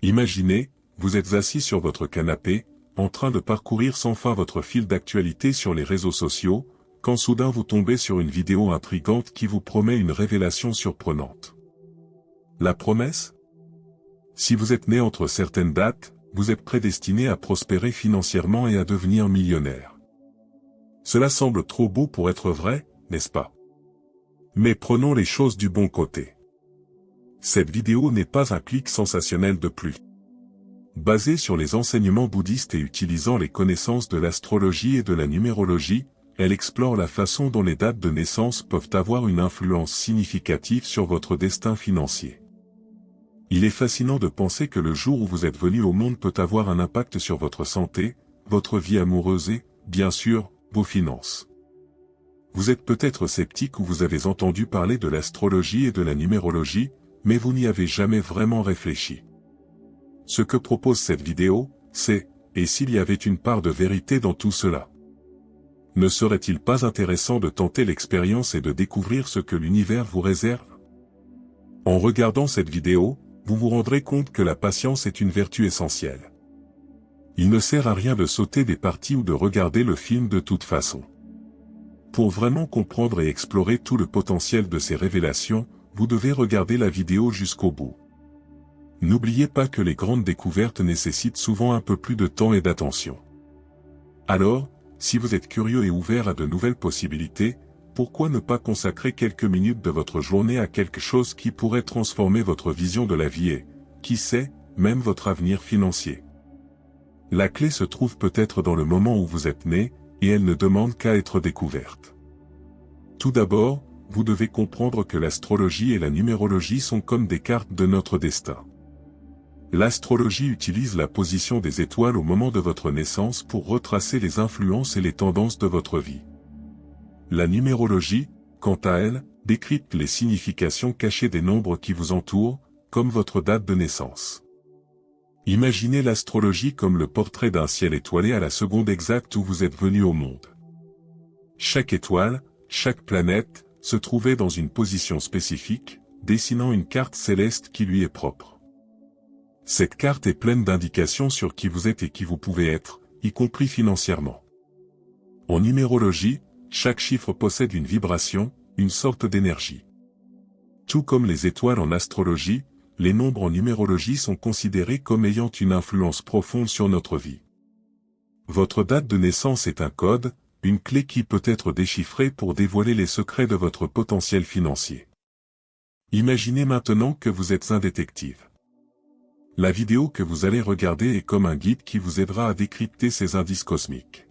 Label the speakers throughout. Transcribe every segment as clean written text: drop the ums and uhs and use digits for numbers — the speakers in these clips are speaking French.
Speaker 1: Imaginez, vous êtes assis sur votre canapé, en train de parcourir sans fin votre fil d'actualité sur les réseaux sociaux, quand soudain vous tombez sur une vidéo intrigante qui vous promet une révélation surprenante. La promesse? Si vous êtes né entre certaines dates, vous êtes prédestiné à prospérer financièrement et à devenir millionnaire. Cela semble trop beau pour être vrai, n'est-ce pas? Mais prenons les choses du bon côté. Cette vidéo n'est pas un clic sensationnel de plus. Basée sur les enseignements bouddhistes et utilisant les connaissances de l'astrologie et de la numérologie, elle explore la façon dont les dates de naissance peuvent avoir une influence significative sur votre destin financier. Il est fascinant de penser que le jour où vous êtes venu au monde peut avoir un impact sur votre santé, votre vie amoureuse et, bien sûr, vos finances. Vous êtes peut-être sceptique ou vous avez entendu parler de l'astrologie et de la numérologie, mais vous n'y avez jamais vraiment réfléchi. Ce que propose cette vidéo, c'est, et s'il y avait une part de vérité dans tout cela? Ne serait-il pas intéressant de tenter l'expérience et de découvrir ce que l'univers vous réserve? En regardant cette vidéo, vous vous rendrez compte que la patience est une vertu essentielle. Il ne sert à rien de sauter des parties ou de regarder le film de toute façon. Pour vraiment comprendre et explorer tout le potentiel de ces révélations, vous devez regarder la vidéo jusqu'au bout. N'oubliez pas que les grandes découvertes nécessitent souvent un peu plus de temps et d'attention. Alors, si vous êtes curieux et ouvert à de nouvelles possibilités, pourquoi ne pas consacrer quelques minutes de votre journée à quelque chose qui pourrait transformer votre vision de la vie et, qui sait, même votre avenir financier? La clé se trouve peut-être dans le moment où vous êtes né, et elle ne demande qu'à être découverte. Tout d'abord, vous devez comprendre que l'astrologie et la numérologie sont comme des cartes de notre destin. L'astrologie utilise la position des étoiles au moment de votre naissance pour retracer les influences et les tendances de votre vie. La numérologie, quant à elle, décrypte les significations cachées des nombres qui vous entourent, comme votre date de naissance. Imaginez l'astrologie comme le portrait d'un ciel étoilé à la seconde exacte où vous êtes venu au monde. Chaque étoile, chaque planète, se trouvait dans une position spécifique, dessinant une carte céleste qui lui est propre. Cette carte est pleine d'indications sur qui vous êtes et qui vous pouvez être, y compris financièrement. En numérologie, chaque chiffre possède une vibration, une sorte d'énergie. Tout comme les étoiles en astrologie, les nombres en numérologie sont considérés comme ayant une influence profonde sur notre vie. Votre date de naissance est un code, une clé qui peut être déchiffrée pour dévoiler les secrets de votre potentiel financier. Imaginez maintenant que vous êtes un détective. La vidéo que vous allez regarder est comme un guide qui vous aidera à décrypter ces indices cosmiques.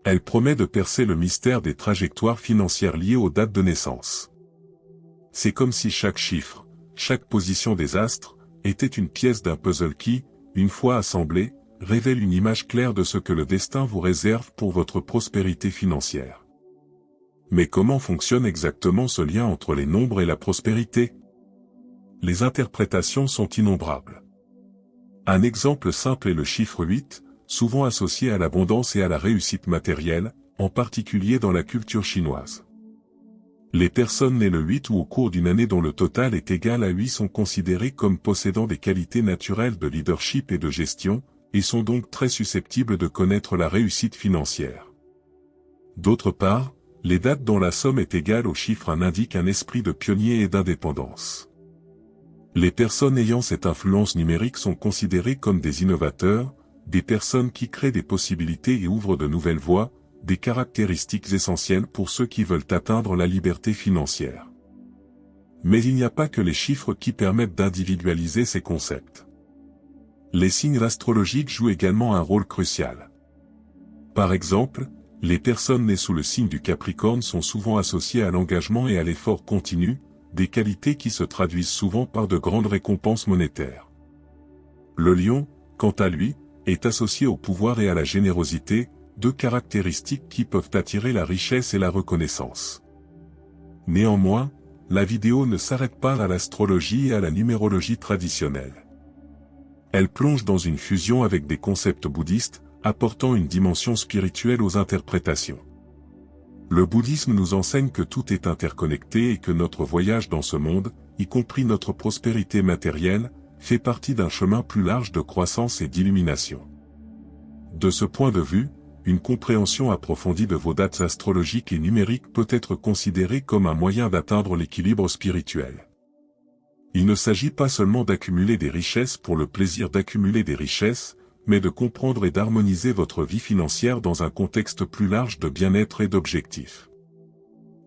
Speaker 1: Elle promet de percer le mystère des trajectoires financières liées aux dates de naissance. C'est comme si chaque chiffre, chaque position des astres, était une pièce d'un puzzle qui, une fois assemblée, révèle une image claire de ce que le destin vous réserve pour votre prospérité financière. Mais comment fonctionne exactement ce lien entre les nombres et la prospérité? Les interprétations sont innombrables. Un exemple simple est le chiffre 8, souvent associé à l'abondance et à la réussite matérielle, en particulier dans la culture chinoise. Les personnes nées le 8 ou au cours d'une année dont le total est égal à 8 sont considérées comme possédant des qualités naturelles de leadership et de gestion, et sont donc très susceptibles de connaître la réussite financière. D'autre part, les dates dont la somme est égale au chiffre 1 indiquent un esprit de pionnier et d'indépendance. Les personnes ayant cette influence numérique sont considérées comme des innovateurs, des personnes qui créent des possibilités et ouvrent de nouvelles voies, des caractéristiques essentielles pour ceux qui veulent atteindre la liberté financière. Mais il n'y a pas que les chiffres qui permettent d'individualiser ces concepts. Les signes astrologiques jouent également un rôle crucial. Par exemple, les personnes nées sous le signe du Capricorne sont souvent associées à l'engagement et à l'effort continu, des qualités qui se traduisent souvent par de grandes récompenses monétaires. Le Lion, quant à lui, est associé au pouvoir et à la générosité, deux caractéristiques qui peuvent attirer la richesse et la reconnaissance. Néanmoins, la vidéo ne s'arrête pas à l'astrologie et à la numérologie traditionnelle. Elle plonge dans une fusion avec des concepts bouddhistes, apportant une dimension spirituelle aux interprétations. Le bouddhisme nous enseigne que tout est interconnecté et que notre voyage dans ce monde, y compris notre prospérité matérielle, fait partie d'un chemin plus large de croissance et d'illumination. De ce point de vue, une compréhension approfondie de vos dates astrologiques et numériques peut être considérée comme un moyen d'atteindre l'équilibre spirituel. Il ne s'agit pas seulement d'accumuler des richesses pour le plaisir d'accumuler des richesses, mais de comprendre et d'harmoniser votre vie financière dans un contexte plus large de bien-être et d'objectifs.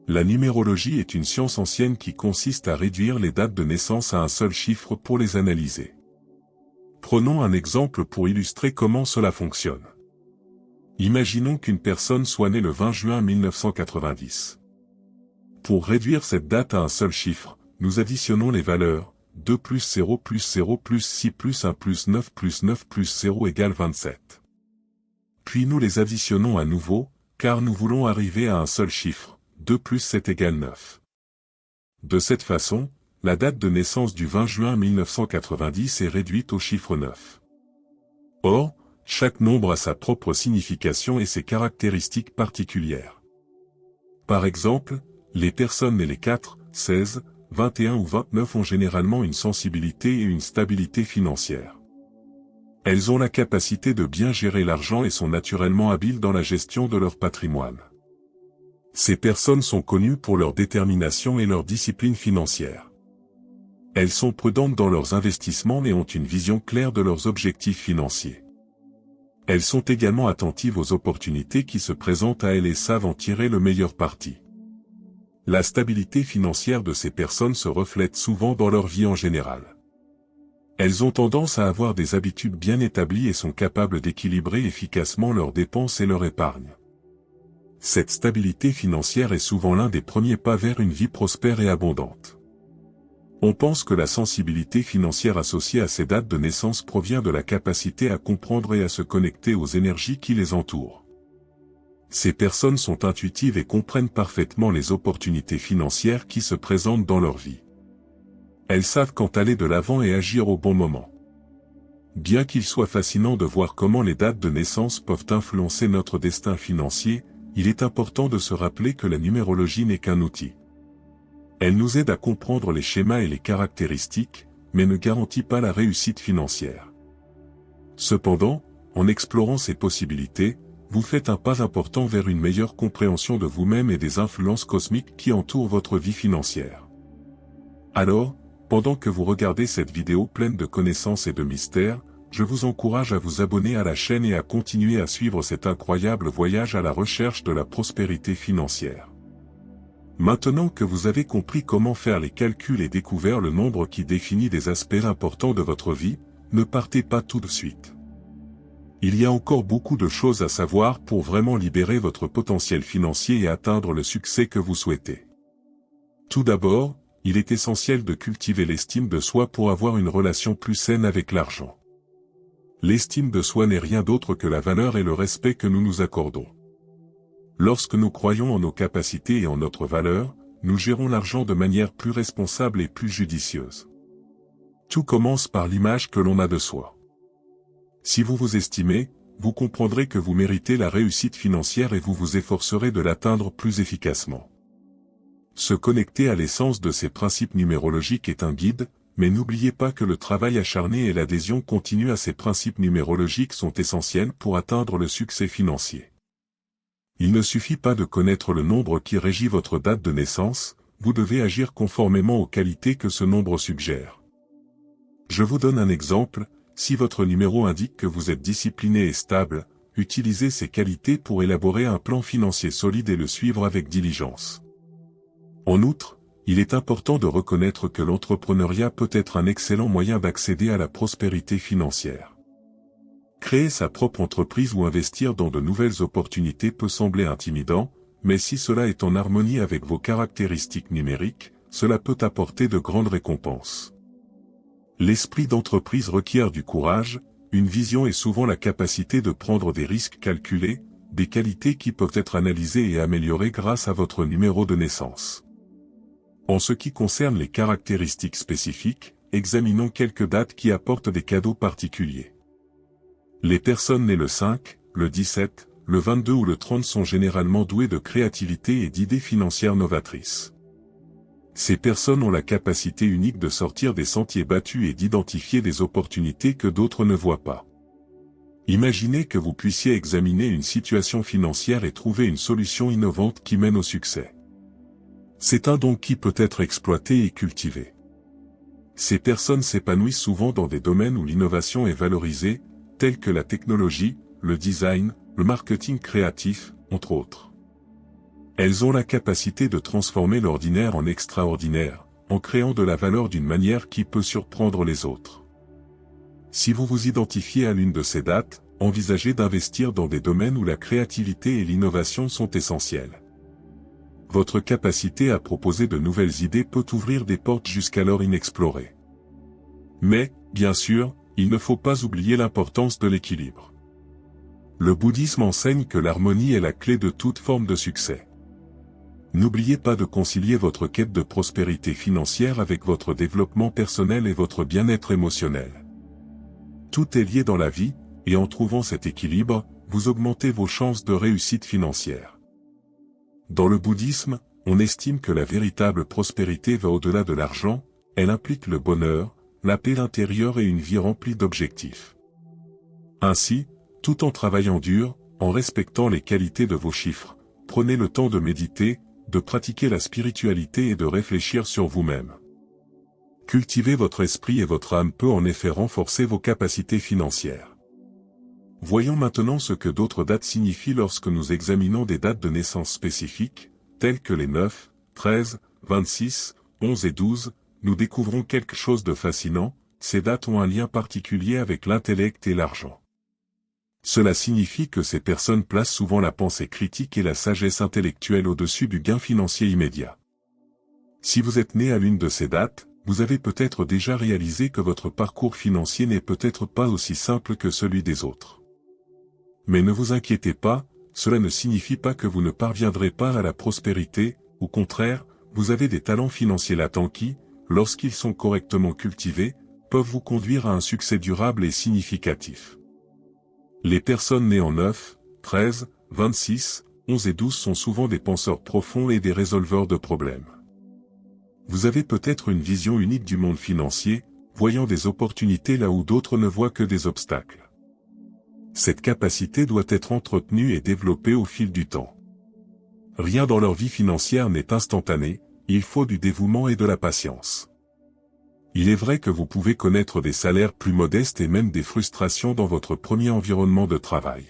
Speaker 1: La numérologie est une science ancienne qui consiste à réduire les dates de naissance à un seul chiffre pour les analyser. Prenons un exemple pour illustrer comment cela fonctionne. Imaginons qu'une personne soit née le 20 juin 1990. Pour réduire cette date à un seul chiffre, nous additionnons les valeurs 2 plus 0 plus 0 plus 6 plus 1 plus 9 plus 9 plus 0 égale 27. Puis nous les additionnons à nouveau, car nous voulons arriver à un seul chiffre, 2 plus 7 égale 9. De cette façon, la date de naissance du 20 juin 1990 est réduite au chiffre 9. Or, chaque nombre a sa propre signification et ses caractéristiques particulières. Par exemple, les personnes nées les 4, 16, 21 ou 29 ont généralement une sensibilité et une stabilité financière. Elles ont la capacité de bien gérer l'argent et sont naturellement habiles dans la gestion de leur patrimoine. Ces personnes sont connues pour leur détermination et leur discipline financière. Elles sont prudentes dans leurs investissements et ont une vision claire de leurs objectifs financiers. Elles sont également attentives aux opportunités qui se présentent à elles et savent en tirer le meilleur parti. La stabilité financière de ces personnes se reflète souvent dans leur vie en général. Elles ont tendance à avoir des habitudes bien établies et sont capables d'équilibrer efficacement leurs dépenses et leur épargne. Cette stabilité financière est souvent l'un des premiers pas vers une vie prospère et abondante. On pense que la sensibilité financière associée à ces dates de naissance provient de la capacité à comprendre et à se connecter aux énergies qui les entourent. Ces personnes sont intuitives et comprennent parfaitement les opportunités financières qui se présentent dans leur vie. Elles savent quand aller de l'avant et agir au bon moment. Bien qu'il soit fascinant de voir comment les dates de naissance peuvent influencer notre destin financier, il est important de se rappeler que la numérologie n'est qu'un outil. Elle nous aide à comprendre les schémas et les caractéristiques, mais ne garantit pas la réussite financière. Cependant, en explorant ces possibilités, vous faites un pas important vers une meilleure compréhension de vous-même et des influences cosmiques qui entourent votre vie financière. Alors, pendant que vous regardez cette vidéo pleine de connaissances et de mystères, je vous encourage à vous abonner à la chaîne et à continuer à suivre cet incroyable voyage à la recherche de la prospérité financière. Maintenant que vous avez compris comment faire les calculs et découvert le nombre qui définit des aspects importants de votre vie, ne partez pas tout de suite. Il y a encore beaucoup de choses à savoir pour vraiment libérer votre potentiel financier et atteindre le succès que vous souhaitez. Tout d'abord, il est essentiel de cultiver l'estime de soi pour avoir une relation plus saine avec l'argent. L'estime de soi n'est rien d'autre que la valeur et le respect que nous nous accordons. Lorsque nous croyons en nos capacités et en notre valeur, nous gérons l'argent de manière plus responsable et plus judicieuse. Tout commence par l'image que l'on a de soi. Si vous vous estimez, vous comprendrez que vous méritez la réussite financière et vous vous efforcerez de l'atteindre plus efficacement. Se connecter à l'essence de ces principes numérologiques est un guide, mais n'oubliez pas que le travail acharné et l'adhésion continue à ces principes numérologiques sont essentiels pour atteindre le succès financier. Il ne suffit pas de connaître le nombre qui régit votre date de naissance, vous devez agir conformément aux qualités que ce nombre suggère. Je vous donne un exemple, si votre numéro indique que vous êtes discipliné et stable, utilisez ces qualités pour élaborer un plan financier solide et le suivre avec diligence. En outre, il est important de reconnaître que l'entrepreneuriat peut être un excellent moyen d'accéder à la prospérité financière. Créer sa propre entreprise ou investir dans de nouvelles opportunités peut sembler intimidant, mais si cela est en harmonie avec vos caractéristiques numériques, cela peut apporter de grandes récompenses. L'esprit d'entreprise requiert du courage, une vision et souvent la capacité de prendre des risques calculés, des qualités qui peuvent être analysées et améliorées grâce à votre numéro de naissance. En ce qui concerne les caractéristiques spécifiques, examinons quelques dates qui apportent des cadeaux particuliers. Les personnes nées le 5, le 17, le 22 ou le 30 sont généralement douées de créativité et d'idées financières novatrices. Ces personnes ont la capacité unique de sortir des sentiers battus et d'identifier des opportunités que d'autres ne voient pas. Imaginez que vous puissiez examiner une situation financière et trouver une solution innovante qui mène au succès. C'est un don qui peut être exploité et cultivé. Ces personnes s'épanouissent souvent dans des domaines où l'innovation est valorisée, tels que la technologie, le design, le marketing créatif, entre autres. Elles ont la capacité de transformer l'ordinaire en extraordinaire, en créant de la valeur d'une manière qui peut surprendre les autres. Si vous vous identifiez à l'une de ces dates, envisagez d'investir dans des domaines où la créativité et l'innovation sont essentielles. Votre capacité à proposer de nouvelles idées peut ouvrir des portes jusqu'alors inexplorées. Mais, bien sûr, il ne faut pas oublier l'importance de l'équilibre. Le bouddhisme enseigne que l'harmonie est la clé de toute forme de succès. N'oubliez pas de concilier votre quête de prospérité financière avec votre développement personnel et votre bien-être émotionnel. Tout est lié dans la vie, et en trouvant cet équilibre, vous augmentez vos chances de réussite financière. Dans le bouddhisme, on estime que la véritable prospérité va au-delà de l'argent, elle implique le bonheur, la paix intérieure et une vie remplie d'objectifs. Ainsi, tout en travaillant dur, en respectant les qualités de vos chiffres, prenez le temps de méditer, de pratiquer la spiritualité et de réfléchir sur vous-même. Cultiver votre esprit et votre âme peut en effet renforcer vos capacités financières. Voyons maintenant ce que d'autres dates signifient lorsque nous examinons des dates de naissance spécifiques, telles que les 9, 13, 26, 11 et 12, nous découvrons quelque chose de fascinant, ces dates ont un lien particulier avec l'intellect et l'argent. Cela signifie que ces personnes placent souvent la pensée critique et la sagesse intellectuelle au-dessus du gain financier immédiat. Si vous êtes né à l'une de ces dates, vous avez peut-être déjà réalisé que votre parcours financier n'est peut-être pas aussi simple que celui des autres. Mais ne vous inquiétez pas, cela ne signifie pas que vous ne parviendrez pas à la prospérité, au contraire, vous avez des talents financiers latents qui, lorsqu'ils sont correctement cultivés, peuvent vous conduire à un succès durable et significatif. Les personnes nées en 9, 13, 26, 11 et 12 sont souvent des penseurs profonds et des résolveurs de problèmes. Vous avez peut-être une vision unique du monde financier, voyant des opportunités là où d'autres ne voient que des obstacles. Cette capacité doit être entretenue et développée au fil du temps. Rien dans leur vie financière n'est instantané, il faut du dévouement et de la patience. Il est vrai que vous pouvez connaître des salaires plus modestes et même des frustrations dans votre premier environnement de travail.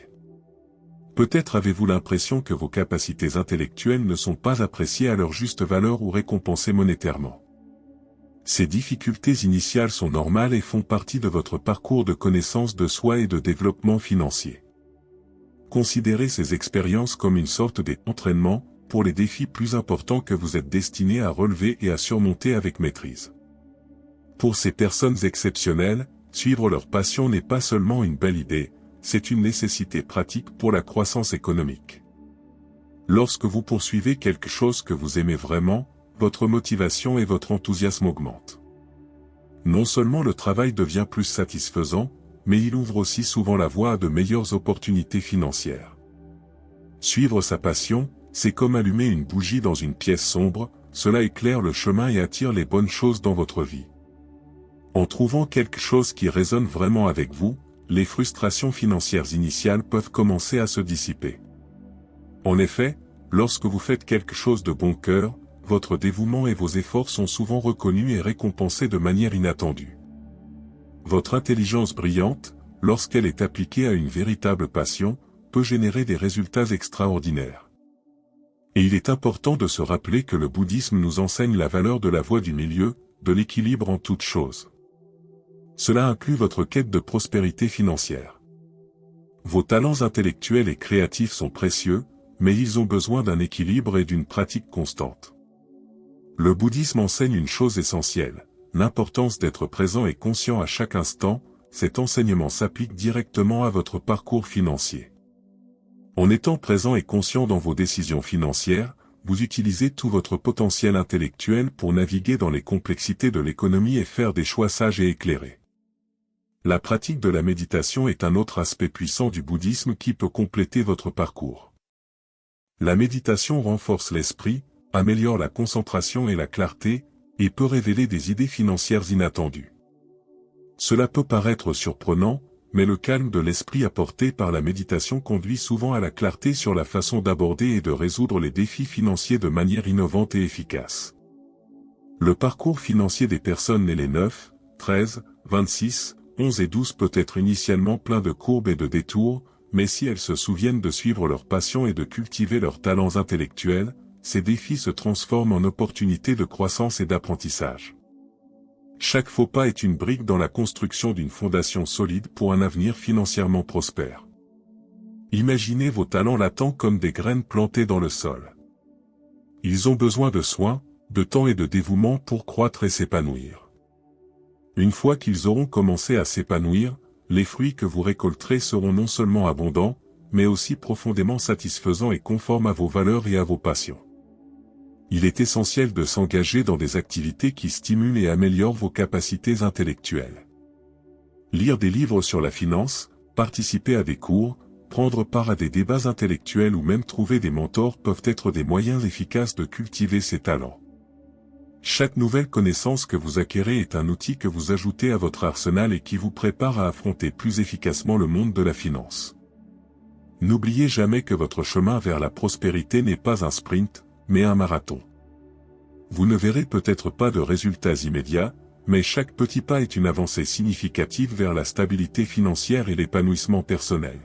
Speaker 1: Peut-être avez-vous l'impression que vos capacités intellectuelles ne sont pas appréciées à leur juste valeur ou récompensées monétairement. Ces difficultés initiales sont normales et font partie de votre parcours de connaissance de soi et de développement financier. Considérez ces expériences comme une sorte d'entraînement pour les défis plus importants que vous êtes destiné à relever et à surmonter avec maîtrise. Pour ces personnes exceptionnelles, suivre leur passion n'est pas seulement une belle idée, c'est une nécessité pratique pour la croissance économique. Lorsque vous poursuivez quelque chose que vous aimez vraiment, votre motivation et votre enthousiasme augmentent. Non seulement le travail devient plus satisfaisant, mais il ouvre aussi souvent la voie à de meilleures opportunités financières. Suivre sa passion, c'est comme allumer une bougie dans une pièce sombre, cela éclaire le chemin et attire les bonnes choses dans votre vie. En trouvant quelque chose qui résonne vraiment avec vous, les frustrations financières initiales peuvent commencer à se dissiper. En effet, lorsque vous faites quelque chose de bon cœur, votre dévouement et vos efforts sont souvent reconnus et récompensés de manière inattendue. Votre intelligence brillante, lorsqu'elle est appliquée à une véritable passion, peut générer des résultats extraordinaires. Et il est important de se rappeler que le bouddhisme nous enseigne la valeur de la voie du milieu, de l'équilibre en toutes choses. Cela inclut votre quête de prospérité financière. Vos talents intellectuels et créatifs sont précieux, mais ils ont besoin d'un équilibre et d'une pratique constante. Le bouddhisme enseigne une chose essentielle, l'importance d'être présent et conscient à chaque instant. Cet enseignement s'applique directement à votre parcours financier. En étant présent et conscient dans vos décisions financières, vous utilisez tout votre potentiel intellectuel pour naviguer dans les complexités de l'économie et faire des choix sages et éclairés. La pratique de la méditation est un autre aspect puissant du bouddhisme qui peut compléter votre parcours. La méditation renforce l'esprit, améliore la concentration et la clarté, et peut révéler des idées financières inattendues. Cela peut paraître surprenant, mais le calme de l'esprit apporté par la méditation conduit souvent à la clarté sur la façon d'aborder et de résoudre les défis financiers de manière innovante et efficace. Le parcours financier des personnes nées les 9, 13, 26, 11 et 12 peut être initialement plein de courbes et de détours, mais si elles se souviennent de suivre leur passion et de cultiver leurs talents intellectuels, ces défis se transforment en opportunités de croissance et d'apprentissage. Chaque faux pas est une brique dans la construction d'une fondation solide pour un avenir financièrement prospère. Imaginez vos talents latents comme des graines plantées dans le sol. Ils ont besoin de soins, de temps et de dévouement pour croître et s'épanouir. Une fois qu'ils auront commencé à s'épanouir, les fruits que vous récolterez seront non seulement abondants, mais aussi profondément satisfaisants et conformes à vos valeurs et à vos passions. Il est essentiel de s'engager dans des activités qui stimulent et améliorent vos capacités intellectuelles. Lire des livres sur la finance, participer à des cours, prendre part à des débats intellectuels ou même trouver des mentors peuvent être des moyens efficaces de cultiver ces talents. Chaque nouvelle connaissance que vous acquérez est un outil que vous ajoutez à votre arsenal et qui vous prépare à affronter plus efficacement le monde de la finance. N'oubliez jamais que votre chemin vers la prospérité n'est pas un sprint, mais un marathon. Vous ne verrez peut-être pas de résultats immédiats, mais chaque petit pas est une avancée significative vers la stabilité financière et l'épanouissement personnel.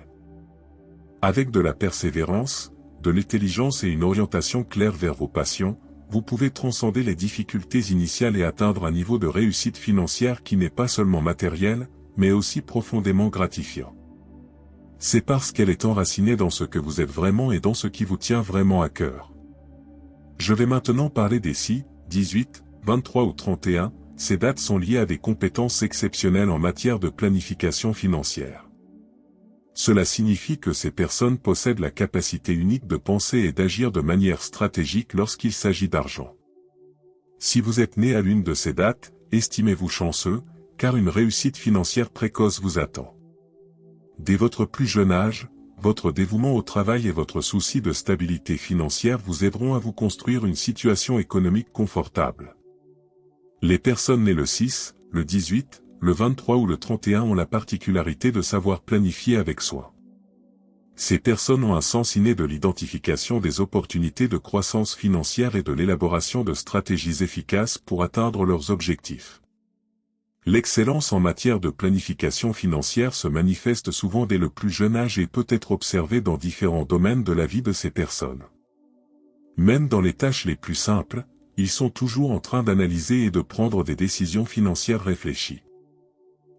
Speaker 1: Avec de la persévérance, de l'intelligence et une orientation claire vers vos passions, vous pouvez transcender les difficultés initiales et atteindre un niveau de réussite financière qui n'est pas seulement matériel, mais aussi profondément gratifiant. C'est parce qu'elle est enracinée dans ce que vous êtes vraiment et dans ce qui vous tient vraiment à cœur. Je vais maintenant parler des 6, 18, 23 ou 31, ces dates sont liées à des compétences exceptionnelles en matière de planification financière. Cela signifie que ces personnes possèdent la capacité unique de penser et d'agir de manière stratégique lorsqu'il s'agit d'argent. Si vous êtes né à l'une de ces dates, estimez-vous chanceux, car une réussite financière précoce vous attend. Dès votre plus jeune âge, votre dévouement au travail et votre souci de stabilité financière vous aideront à vous construire une situation économique confortable. Les personnes nées le 6, le 18, le 23 ou le 31 ont la particularité de savoir planifier avec soin. Ces personnes ont un sens inné de l'identification des opportunités de croissance financière et de l'élaboration de stratégies efficaces pour atteindre leurs objectifs. L'excellence en matière de planification financière se manifeste souvent dès le plus jeune âge et peut être observée dans différents domaines de la vie de ces personnes. Même dans les tâches les plus simples, ils sont toujours en train d'analyser et de prendre des décisions financières réfléchies.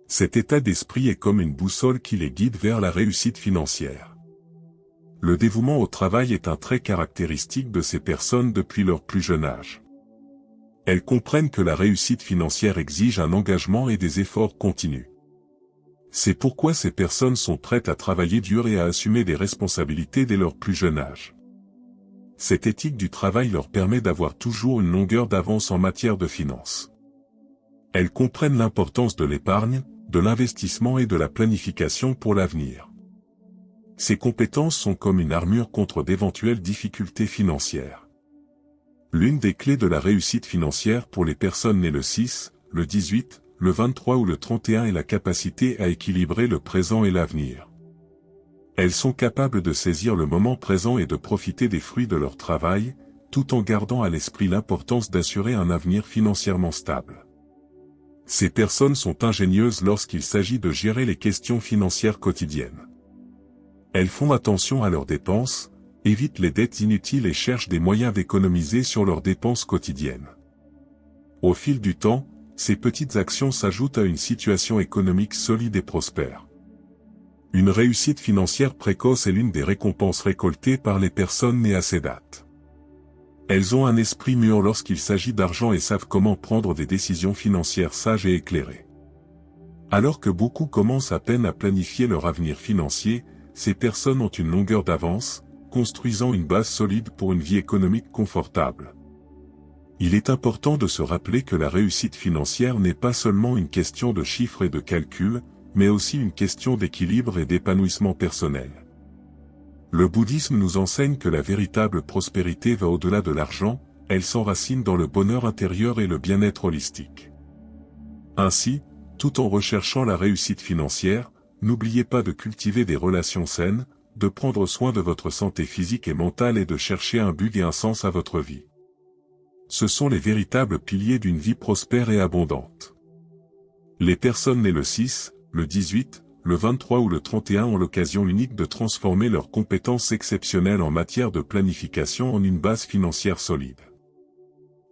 Speaker 1: Cet état d'esprit est comme une boussole qui les guide vers la réussite financière. Le dévouement au travail est un trait caractéristique de ces personnes depuis leur plus jeune âge. Elles comprennent que la réussite financière exige un engagement et des efforts continus. C'est pourquoi ces personnes sont prêtes à travailler dur et à assumer des responsabilités dès leur plus jeune âge. Cette éthique du travail leur permet d'avoir toujours une longueur d'avance en matière de finances. Elles comprennent l'importance de l'épargne, de l'investissement et de la planification pour l'avenir. Ces compétences sont comme une armure contre d'éventuelles difficultés financières. L'une des clés de la réussite financière pour les personnes nées le 6, le 18, le 23 ou le 31 est la capacité à équilibrer le présent et l'avenir. Elles sont capables de saisir le moment présent et de profiter des fruits de leur travail, tout en gardant à l'esprit l'importance d'assurer un avenir financièrement stable. Ces personnes sont ingénieuses lorsqu'il s'agit de gérer les questions financières quotidiennes. Elles font attention à leurs dépenses, évitent les dettes inutiles et cherchent des moyens d'économiser sur leurs dépenses quotidiennes. Au fil du temps, ces petites actions s'ajoutent à une situation économique solide et prospère. Une réussite financière précoce est l'une des récompenses récoltées par les personnes nées à ces dates. Elles ont un esprit mûr lorsqu'il s'agit d'argent et savent comment prendre des décisions financières sages et éclairées. Alors que beaucoup commencent à peine à planifier leur avenir financier, ces personnes ont une longueur d'avance, construisant une base solide pour une vie économique confortable. Il est important de se rappeler que la réussite financière n'est pas seulement une question de chiffres et de calculs, mais aussi une question d'équilibre et d'épanouissement personnel. Le bouddhisme nous enseigne que la véritable prospérité va au-delà de l'argent, elle s'enracine dans le bonheur intérieur et le bien-être holistique. Ainsi, tout en recherchant la réussite financière, n'oubliez pas de cultiver des relations saines, de prendre soin de votre santé physique et mentale et de chercher un but et un sens à votre vie. Ce sont les véritables piliers d'une vie prospère et abondante. Les personnes nées le 6, le 18, le 23 ou le 31 ont l'occasion unique de transformer leurs compétences exceptionnelles en matière de planification en une base financière solide.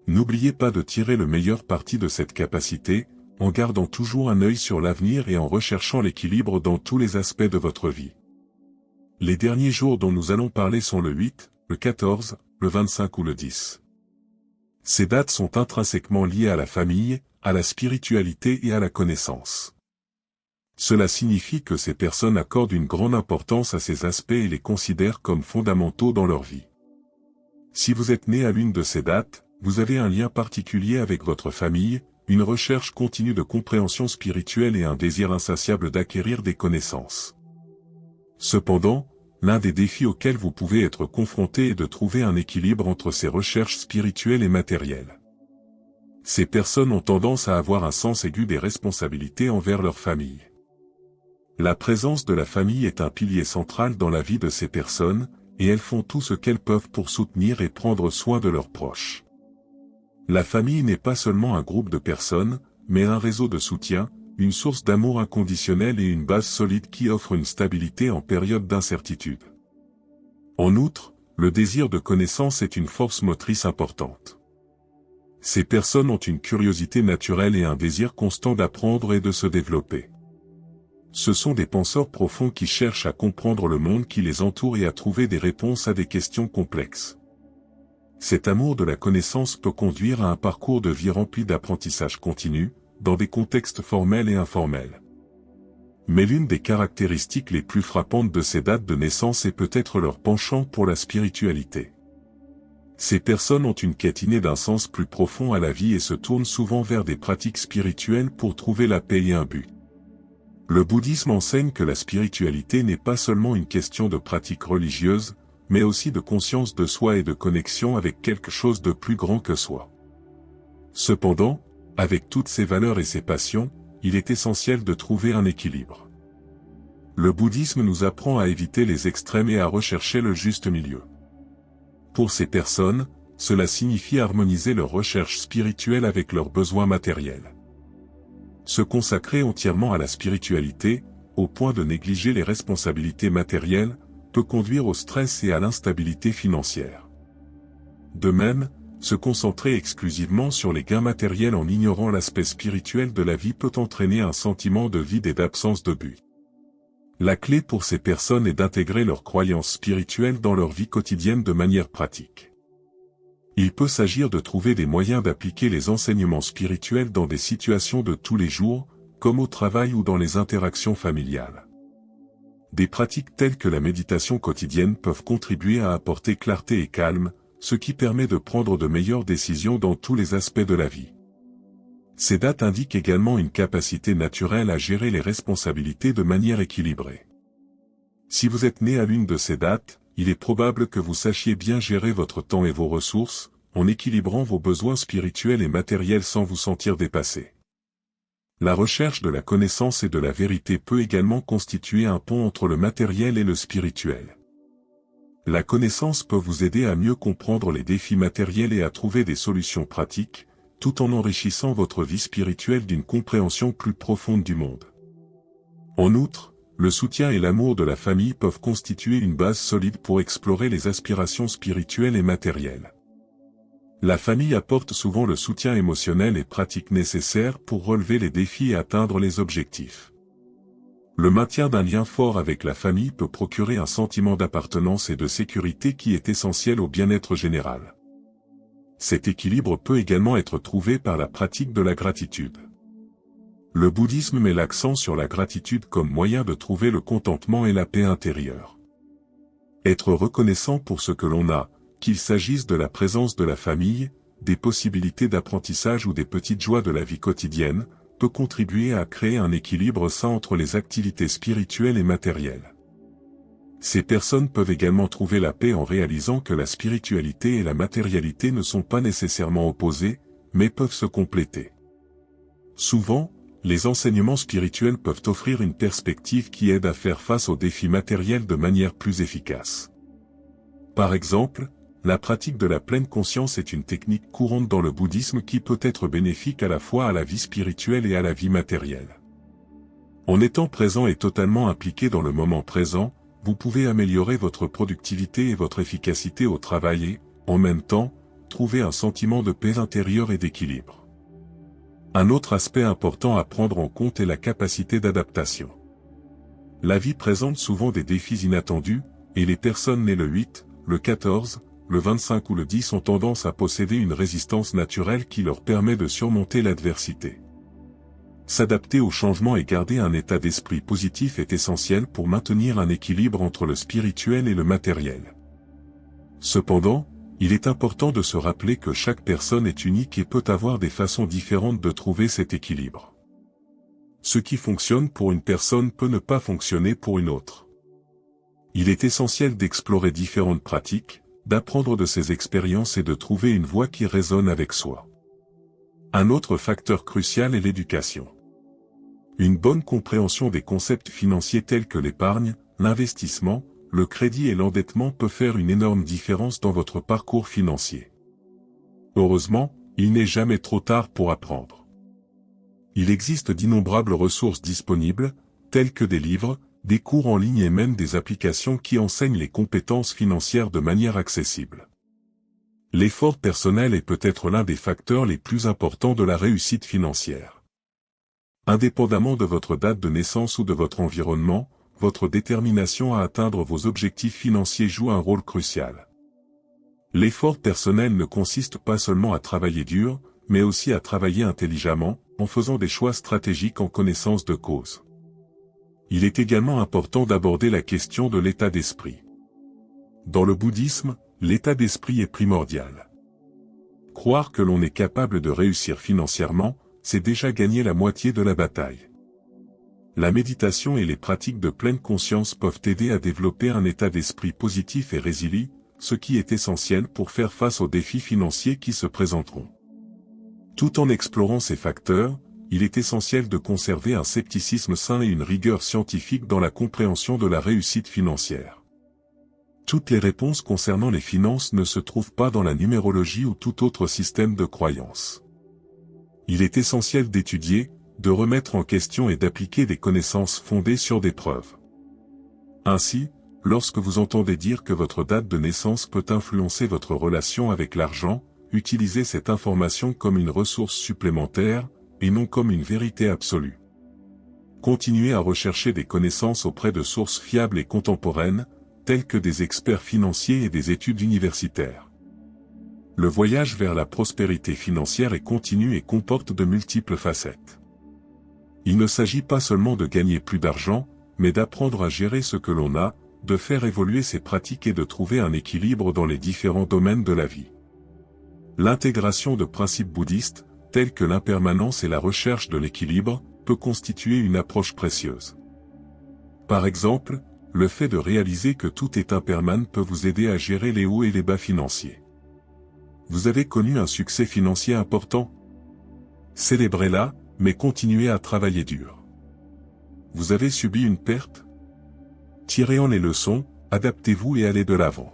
Speaker 1: N'oubliez pas de tirer le meilleur parti de cette capacité, en gardant toujours un œil sur l'avenir et en recherchant l'équilibre dans tous les aspects de votre vie. Les derniers jours dont nous allons parler sont le 8, le 14, le 25 ou le 10. Ces dates sont intrinsèquement liées à la famille, à la spiritualité et à la connaissance. Cela signifie que ces personnes accordent une grande importance à ces aspects et les considèrent comme fondamentaux dans leur vie. Si vous êtes né à l'une de ces dates, vous avez un lien particulier avec votre famille, une recherche continue de compréhension spirituelle et un désir insatiable d'acquérir des connaissances. Cependant, l'un des défis auxquels vous pouvez être confronté est de trouver un équilibre entre ces recherches spirituelles et matérielles. Ces personnes ont tendance à avoir un sens aigu des responsabilités envers leur famille. La présence de la famille est un pilier central dans la vie de ces personnes, et elles font tout ce qu'elles peuvent pour soutenir et prendre soin de leurs proches. La famille n'est pas seulement un groupe de personnes, mais un réseau de soutien, une source d'amour inconditionnel et une base solide qui offre une stabilité en période d'incertitude. En outre, le désir de connaissance est une force motrice importante. Ces personnes ont une curiosité naturelle et un désir constant d'apprendre et de se développer. Ce sont des penseurs profonds qui cherchent à comprendre le monde qui les entoure et à trouver des réponses à des questions complexes. Cet amour de la connaissance peut conduire à un parcours de vie rempli d'apprentissage continu, dans des contextes formels et informels. Mais l'une des caractéristiques les plus frappantes de ces dates de naissance est peut-être leur penchant pour la spiritualité. Ces personnes ont une quête innée d'un sens plus profond à la vie et se tournent souvent vers des pratiques spirituelles pour trouver la paix et un but. Le bouddhisme enseigne que la spiritualité n'est pas seulement une question de pratique religieuse, mais aussi de conscience de soi et de connexion avec quelque chose de plus grand que soi. Cependant, avec toutes ces valeurs et ces passions, il est essentiel de trouver un équilibre. Le bouddhisme nous apprend à éviter les extrêmes et à rechercher le juste milieu. Pour ces personnes, cela signifie harmoniser leurs recherches spirituelles avec leurs besoins matériels. Se consacrer entièrement à la spiritualité, au point de négliger les responsabilités matérielles, peut conduire au stress et à l'instabilité financière. De même, se concentrer exclusivement sur les gains matériels en ignorant l'aspect spirituel de la vie peut entraîner un sentiment de vide et d'absence de but. La clé pour ces personnes est d'intégrer leurs croyances spirituelles dans leur vie quotidienne de manière pratique. Il peut s'agir de trouver des moyens d'appliquer les enseignements spirituels dans des situations de tous les jours, comme au travail ou dans les interactions familiales. Des pratiques telles que la méditation quotidienne peuvent contribuer à apporter clarté et calme, ce qui permet de prendre de meilleures décisions dans tous les aspects de la vie. Ces dates indiquent également une capacité naturelle à gérer les responsabilités de manière équilibrée. Si vous êtes né à l'une de ces dates, il est probable que vous sachiez bien gérer votre temps et vos ressources, en équilibrant vos besoins spirituels et matériels sans vous sentir dépassé. La recherche de la connaissance et de la vérité peut également constituer un pont entre le matériel et le spirituel. La connaissance peut vous aider à mieux comprendre les défis matériels et à trouver des solutions pratiques, tout en enrichissant votre vie spirituelle d'une compréhension plus profonde du monde. En outre, le soutien et l'amour de la famille peuvent constituer une base solide pour explorer les aspirations spirituelles et matérielles. La famille apporte souvent le soutien émotionnel et pratique nécessaire pour relever les défis et atteindre les objectifs. Le maintien d'un lien fort avec la famille peut procurer un sentiment d'appartenance et de sécurité qui est essentiel au bien-être général. Cet équilibre peut également être trouvé par la pratique de la gratitude. Le bouddhisme met l'accent sur la gratitude comme moyen de trouver le contentement et la paix intérieure. Être reconnaissant pour ce que l'on a, qu'il s'agisse de la présence de la famille, des possibilités d'apprentissage ou des petites joies de la vie quotidienne, peut contribuer à créer un équilibre sain entre les activités spirituelles et matérielles. Ces personnes peuvent également trouver la paix en réalisant que la spiritualité et la matérialité ne sont pas nécessairement opposées, mais peuvent se compléter. Souvent, les enseignements spirituels peuvent offrir une perspective qui aide à faire face aux défis matériels de manière plus efficace. Par exemple, la pratique de la pleine conscience est une technique courante dans le bouddhisme qui peut être bénéfique à la fois à la vie spirituelle et à la vie matérielle. En étant présent et totalement impliqué dans le moment présent, vous pouvez améliorer votre productivité et votre efficacité au travail et, en même temps, trouver un sentiment de paix intérieure et d'équilibre. Un autre aspect important à prendre en compte est la capacité d'adaptation. La vie présente souvent des défis inattendus, et les personnes nées le 8, le 14, le 25 ou le 10 ont tendance à posséder une résistance naturelle qui leur permet de surmonter l'adversité. S'adapter au changement et garder un état d'esprit positif est essentiel pour maintenir un équilibre entre le spirituel et le matériel. Cependant, il est important de se rappeler que chaque personne est unique et peut avoir des façons différentes de trouver cet équilibre. Ce qui fonctionne pour une personne peut ne pas fonctionner pour une autre. Il est essentiel d'explorer différentes pratiques, d'apprendre de ces expériences et de trouver une voie qui résonne avec soi. Un autre facteur crucial est l'éducation. Une bonne compréhension des concepts financiers tels que l'épargne, l'investissement, le crédit et l'endettement peut faire une énorme différence dans votre parcours financier. Heureusement, il n'est jamais trop tard pour apprendre. Il existe d'innombrables ressources disponibles, telles que des livres, des cours en ligne et même des applications qui enseignent les compétences financières de manière accessible. L'effort personnel est peut-être l'un des facteurs les plus importants de la réussite financière. Indépendamment de votre date de naissance ou de votre environnement, votre détermination à atteindre vos objectifs financiers joue un rôle crucial. L'effort personnel ne consiste pas seulement à travailler dur, mais aussi à travailler intelligemment, en faisant des choix stratégiques en connaissance de cause. Il est également important d'aborder la question de l'état d'esprit. Dans le bouddhisme, l'état d'esprit est primordial. Croire que l'on est capable de réussir financièrement, c'est déjà gagner la moitié de la bataille. La méditation et les pratiques de pleine conscience peuvent aider à développer un état d'esprit positif et résilient, ce qui est essentiel pour faire face aux défis financiers qui se présenteront. Tout en explorant ces facteurs, il est essentiel de conserver un scepticisme sain et une rigueur scientifique dans la compréhension de la réussite financière. Toutes les réponses concernant les finances ne se trouvent pas dans la numérologie ou tout autre système de croyance. Il est essentiel d'étudier, de remettre en question et d'appliquer des connaissances fondées sur des preuves. Ainsi, lorsque vous entendez dire que votre date de naissance peut influencer votre relation avec l'argent, utilisez cette information comme une ressource supplémentaire, et non comme une vérité absolue. Continuez à rechercher des connaissances auprès de sources fiables et contemporaines, telles que des experts financiers et des études universitaires. Le voyage vers la prospérité financière est continu et comporte de multiples facettes. Il ne s'agit pas seulement de gagner plus d'argent, mais d'apprendre à gérer ce que l'on a, de faire évoluer ses pratiques et de trouver un équilibre dans les différents domaines de la vie. L'intégration de principes bouddhistes, tels que l'impermanence et la recherche de l'équilibre, peut constituer une approche précieuse. Par exemple, le fait de réaliser que tout est impermanent peut vous aider à gérer les hauts et les bas financiers. Vous avez connu un succès financier important? Célébrez-la, mais continuez à travailler dur. Vous avez subi une perte? Tirez en les leçons, adaptez-vous et allez de l'avant.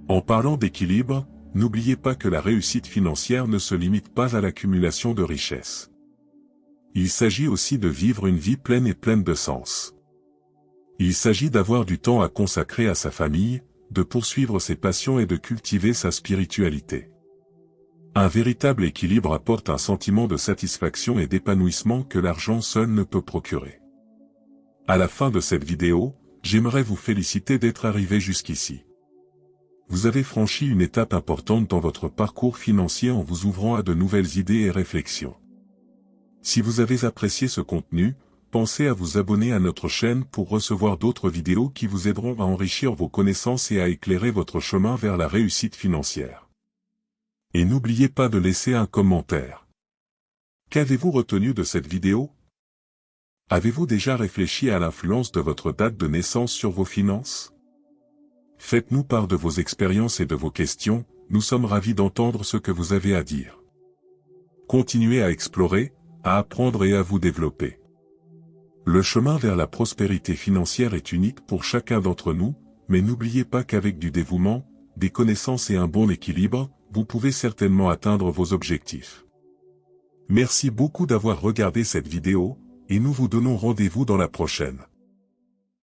Speaker 1: En parlant d'équilibre, n'oubliez pas que la réussite financière ne se limite pas à l'accumulation de richesses. Il s'agit aussi de vivre une vie pleine et pleine de sens. Il s'agit d'avoir du temps à consacrer à sa famille, de poursuivre ses passions et de cultiver sa spiritualité. Un véritable équilibre apporte un sentiment de satisfaction et d'épanouissement que l'argent seul ne peut procurer. À la fin de cette vidéo, j'aimerais vous féliciter d'être arrivé jusqu'ici. Vous avez franchi une étape importante dans votre parcours financier en vous ouvrant à de nouvelles idées et réflexions. Si vous avez apprécié ce contenu, pensez à vous abonner à notre chaîne pour recevoir d'autres vidéos qui vous aideront à enrichir vos connaissances et à éclairer votre chemin vers la réussite financière. Et n'oubliez pas de laisser un commentaire. Qu'avez-vous retenu de cette vidéo? Avez-vous déjà réfléchi à l'influence de votre date de naissance sur vos finances? Faites-nous part de vos expériences et de vos questions, nous sommes ravis d'entendre ce que vous avez à dire. Continuez à explorer, à apprendre et à vous développer. Le chemin vers la prospérité financière est unique pour chacun d'entre nous, mais n'oubliez pas qu'avec du dévouement, des connaissances et un bon équilibre, vous pouvez certainement atteindre vos objectifs. Merci beaucoup d'avoir regardé cette vidéo, et nous vous donnons rendez-vous dans la prochaine.